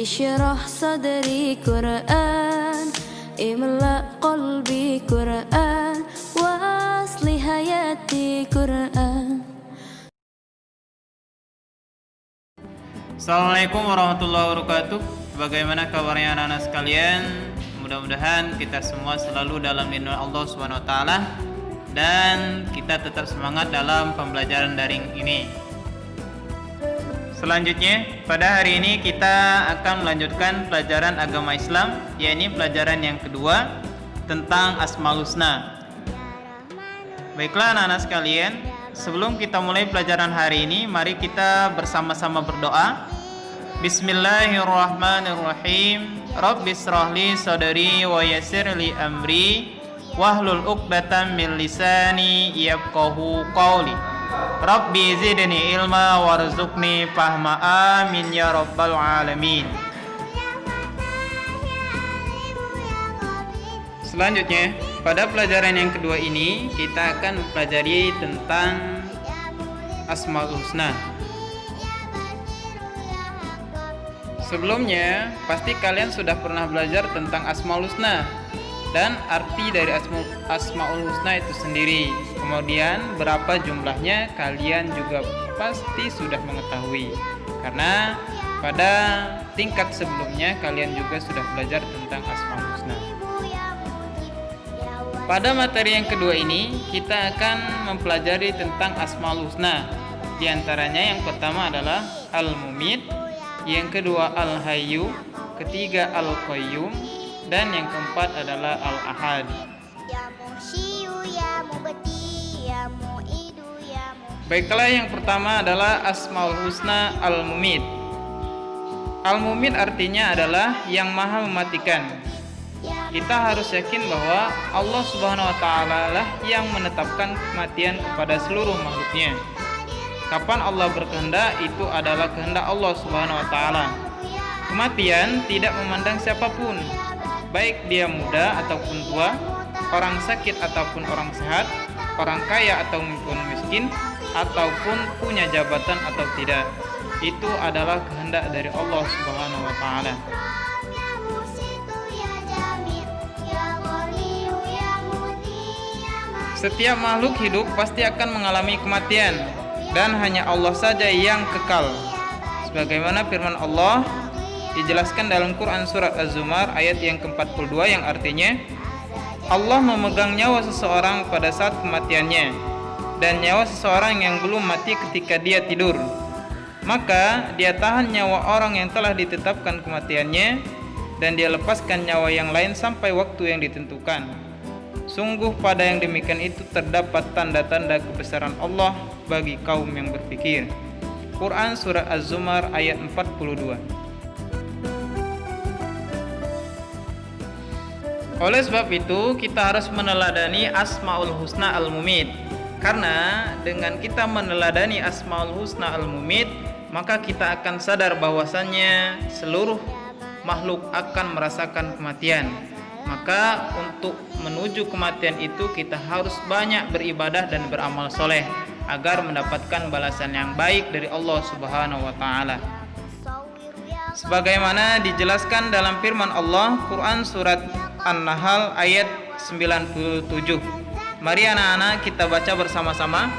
Ishrah sadri Quran, imla qalbi Quran, wasli hayati Quran. Assalamualaikum warahmatullahi wabarakatuh. Bagaimana kabarnya anak-anak sekalian? Mudah-mudahan kita semua selalu dalam lindungan Allah Subhanahu wa taala dan kita tetap semangat dalam pembelajaran daring ini. Selanjutnya, pada hari ini kita akan melanjutkan pelajaran agama Islam, yaitu pelajaran yang kedua tentang Asmaul Husna. Baiklah anak-anak sekalian, sebelum kita mulai pelajaran hari ini, mari kita bersama-sama berdoa. Bismillahirrahmanirrahim. Rabbis shrahli sadri wa yassirli amri wahlul 'uqdatam min lisani yafqahu qawli. Rabbi zidni ilma warzuqni fahma, amin ya rabbal alamin. Selanjutnya, pada pelajaran yang kedua ini kita akan mempelajari tentang Asmaul Husna. Sebelumnya, pasti kalian sudah pernah belajar tentang Asmaul Husna dan arti dari Asmaul Husna itu sendiri. Kemudian berapa jumlahnya kalian juga pasti sudah mengetahui, karena pada tingkat sebelumnya kalian juga sudah belajar tentang Asmaul Husna. Pada materi yang kedua ini kita akan mempelajari tentang Asmaul Husna. Di antaranya yang pertama adalah Al-Mumit, yang kedua Al-Hayyu, ketiga Al-Qayyum, dan yang keempat adalah Al-Ahad. Baiklah, yang pertama adalah Asmaul Husna Al-Mumit. Al-Mumit artinya adalah yang maha mematikan. Kita harus yakin bahwa Allah Subhanahu wa taala lah yang menetapkan kematian kepada seluruh makhluknya. Kapan Allah berkehendak, itu adalah kehendak Allah Subhanahu wa taala. Kematian tidak memandang siapapun, baik dia muda ataupun tua, orang sakit ataupun orang sehat, orang kaya ataupun miskin, ataupun punya jabatan atau tidak. Itu adalah kehendak dari Allah Subhanahu wa taala. Setiap makhluk hidup pasti akan mengalami kematian, dan hanya Allah saja yang kekal. Sebagaimana firman Allah dijelaskan dalam Quran surat Az-Zumar ayat yang ke-42, yang artinya Allah memegang nyawa seseorang pada saat kematiannya, dan nyawa seseorang yang belum mati ketika dia tidur. Maka dia tahan nyawa orang yang telah ditetapkan kematiannya, dan dia lepaskan nyawa yang lain sampai waktu yang ditentukan. Sungguh pada yang demikian itu terdapat tanda-tanda kebesaran Allah bagi kaum yang berpikir. Quran Surah Az-Zumar ayat 42. Oleh sebab itu, kita harus meneladani Asmaul Husna Al-Mumit. Karena dengan kita meneladani Asmaul Husna Al-Mumit, maka kita akan sadar bahwasannya seluruh makhluk akan merasakan kematian. Maka untuk menuju kematian itu kita harus banyak beribadah dan beramal soleh agar mendapatkan balasan yang baik dari Allah Subhanahu wa taala. Sebagaimana dijelaskan dalam firman Allah Quran surat An-Nahl ayat 97. Mari anak-anak kita baca bersama-sama.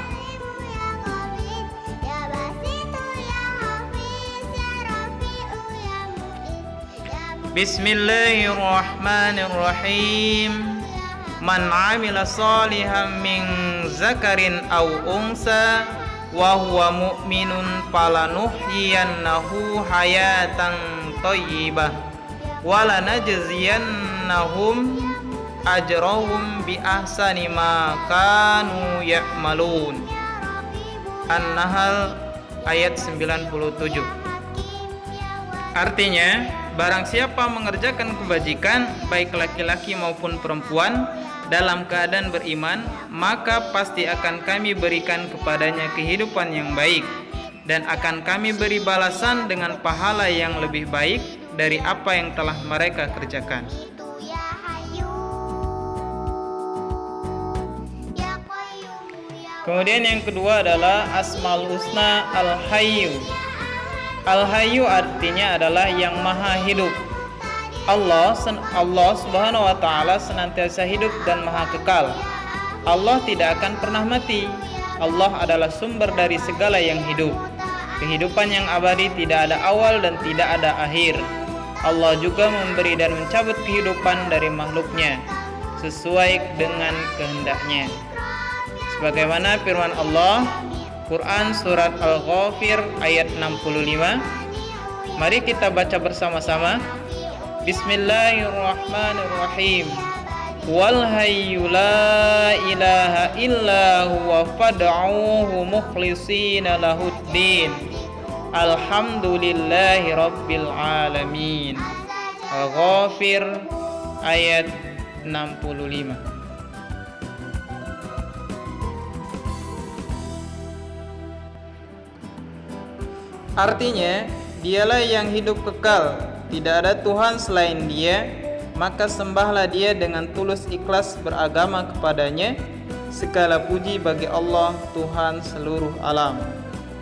Bismillahirrahmanirrahim. Man 'amila shalihan min zakarin aw unsa wa huwa mu'minun falanuhyiyannahu hayatan thayyibah wa lanajziyannahum ajrahum bi ahsani ma kanu ya'malun. An-Nahl ayat 97. Artinya, barang siapa mengerjakan kebajikan, baik laki-laki maupun perempuan, dalam keadaan beriman, maka pasti akan kami berikan kepadanya kehidupan yang baik, dan akan kami beri balasan dengan pahala yang lebih baik dari apa yang telah mereka kerjakan. Kemudian yang kedua adalah Asmaul Husna Al-Hayyu. Al-Hayyu artinya adalah yang maha hidup. Allah Subhanahu wa taala senantiasa hidup dan maha kekal. Allah tidak akan pernah mati. Allah adalah sumber dari segala yang hidup. Kehidupan yang abadi tidak ada awal dan tidak ada akhir. Allah juga memberi dan mencabut kehidupan dari makhluknya sesuai dengan kehendaknya. Sebagaimana firman Allah, Quran Surat Al-Ghafir ayat 65. Mari kita baca bersama-sama. Bismillahirrahmanirrahim. Wal hayyu la ilaha illa huwa fad'uhu mukhlishina lahuddin. Alhamdulillahi rabbil alamin. Al-Ghafir ayat 65. Artinya, dialah yang hidup kekal, tidak ada Tuhan selain Dia, maka sembahlah Dia dengan tulus ikhlas beragama kepadanya. Segala puji bagi Allah, Tuhan seluruh alam.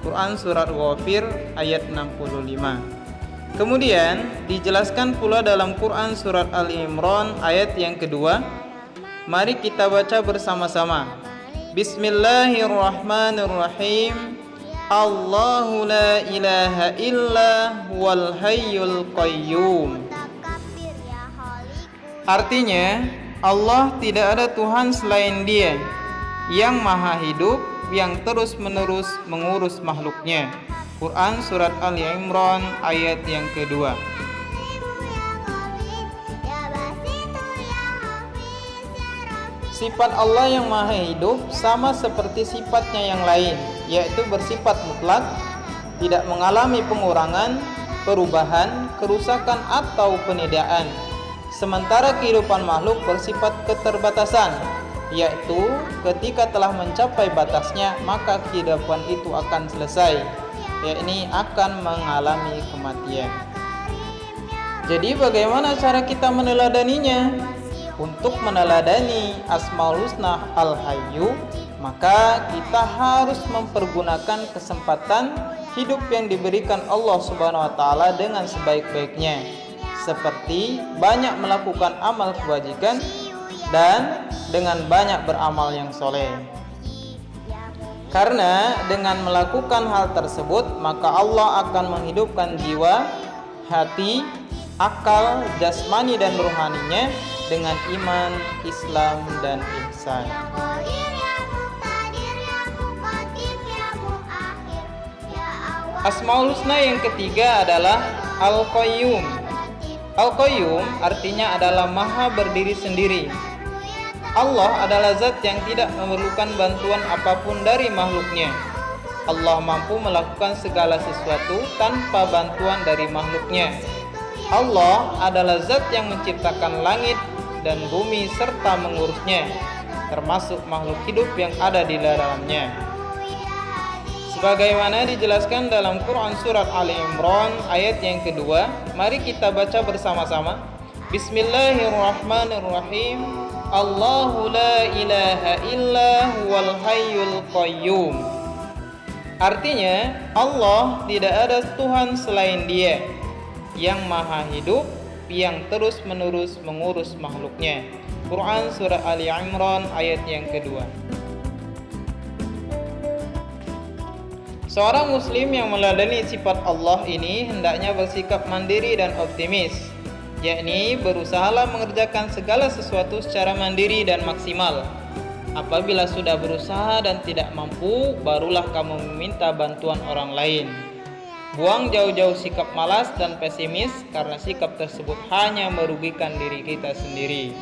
Quran Surat Ghafir ayat 65. Kemudian dijelaskan pula dalam Quran Surat Al-Imran ayat yang kedua. Mari kita baca bersama-sama. Bismillahirrahmanirrahim. Allahu la ilaha illa huwal hayyul qayyum. Artinya, Allah tidak ada Tuhan selain Dia, yang maha hidup, yang terus-menerus mengurus makhluknya. Quran Surat Al-Imran ayat yang kedua. Sifat Allah yang maha hidup sama seperti sifatnya yang lain, yaitu bersifat mutlak, tidak mengalami pengurangan, perubahan, kerusakan atau peniadaan. Sementara kehidupan makhluk bersifat keterbatasan, yaitu ketika telah mencapai batasnya maka kehidupan itu akan selesai, yakni akan mengalami kematian. Jadi bagaimana cara kita meneladaninya? Untuk meneladani Asmaul Husna Al-Hayyu, maka kita harus mempergunakan kesempatan hidup yang diberikan Allah Subhanahu wa taala dengan sebaik-baiknya, seperti banyak melakukan amal kebajikan dan dengan banyak beramal yang soleh. Karena dengan melakukan hal tersebut, maka Allah akan menghidupkan jiwa, hati, akal, jasmani dan rohaninya dengan iman, Islam dan ihsan. Asmaul Husna yang ketiga adalah Al-Qayyum. Al-Qayyum artinya adalah maha berdiri sendiri. Allah adalah zat yang tidak memerlukan bantuan apapun dari makhluknya. Allah mampu melakukan segala sesuatu tanpa bantuan dari makhluknya. Allah adalah zat yang menciptakan langit dan bumi serta mengurusnya, termasuk makhluk hidup yang ada di dalamnya. Sebagaimana dijelaskan dalam Quran Surat Ali Imran ayat yang kedua, mari kita baca bersama-sama. Bismillahirrahmanirrahim. Allahu la ilaha illa huwal hayyul qayyum. Artinya, Allah tidak ada Tuhan selain Dia, yang maha hidup, yang terus-menerus mengurus makhluknya. Quran Surah Ali Imran ayat yang kedua. Seorang muslim yang meladeni sifat Allah ini hendaknya bersikap mandiri dan optimis, yakni berusahalah mengerjakan segala sesuatu secara mandiri dan maksimal. Apabila sudah berusaha dan tidak mampu, barulah kamu meminta bantuan orang lain. Buang jauh-jauh sikap malas dan pesimis, karena sikap tersebut hanya merugikan diri kita sendiri.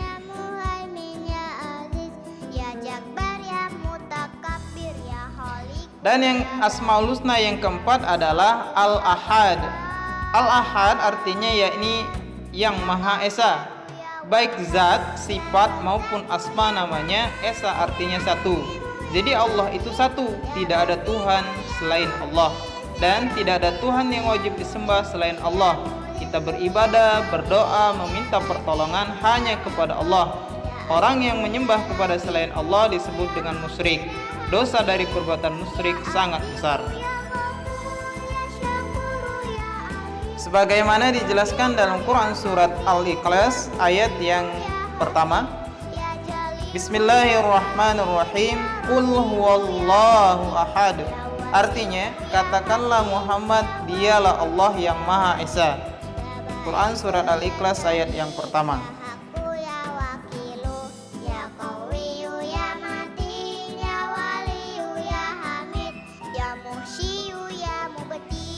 Dan yang Asmaul Husna yang keempat adalah Al-Ahad. Al-Ahad artinya yakni yang Maha Esa, baik zat, sifat maupun asma namanya. Esa artinya satu. Jadi Allah itu satu, tidak ada Tuhan selain Allah. Dan tidak ada Tuhan yang wajib disembah selain Allah. Kita beribadah, berdoa, meminta pertolongan hanya kepada Allah. Orang yang menyembah kepada selain Allah disebut dengan musyrik. Dosa dari perbuatan musyrik sangat besar. sebagaimana dijelaskan dalam Quran surat Al-Ikhlas ayat yang pertama. Bismillahirrahmanirrahim. Qul huwallahu ahad. Artinya, katakanlah Muhammad, dialah Allah yang Maha Esa. Quran surat Al-Ikhlas ayat yang pertama.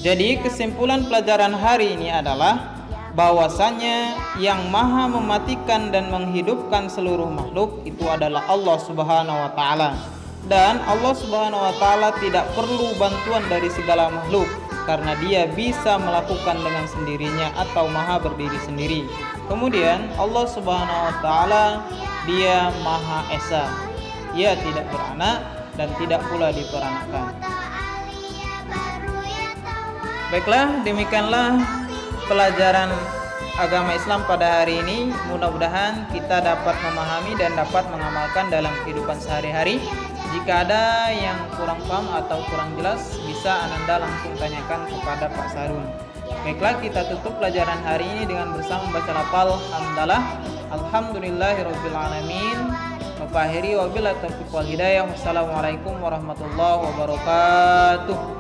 Jadi kesimpulan pelajaran hari ini adalah bahwasannya yang maha mematikan dan menghidupkan seluruh makhluk itu adalah Allah Subhanahu wa taala. Dan Allah Subhanahu wa taala tidak perlu bantuan dari segala makhluk karena Dia bisa melakukan dengan sendirinya atau maha berdiri sendiri. Kemudian Allah Subhanahu wa taala Dia Maha Esa. Ia tidak beranak dan tidak pula diperanakan. Baiklah, demikianlah pelajaran agama Islam pada hari ini. Mudah-mudahan kita dapat memahami dan dapat mengamalkan dalam kehidupan sehari-hari. Jika ada yang kurang paham atau kurang jelas, bisa Ananda langsung tanyakan kepada Pak Sarun. Baiklah, kita tutup pelajaran hari ini dengan bersama membaca lafal hamdalah. Alhamdulillahirabbil alamin. Wa akhiri wa billahi taufiq wal hidayah. Wassalamualaikum warahmatullahi wabarakatuh.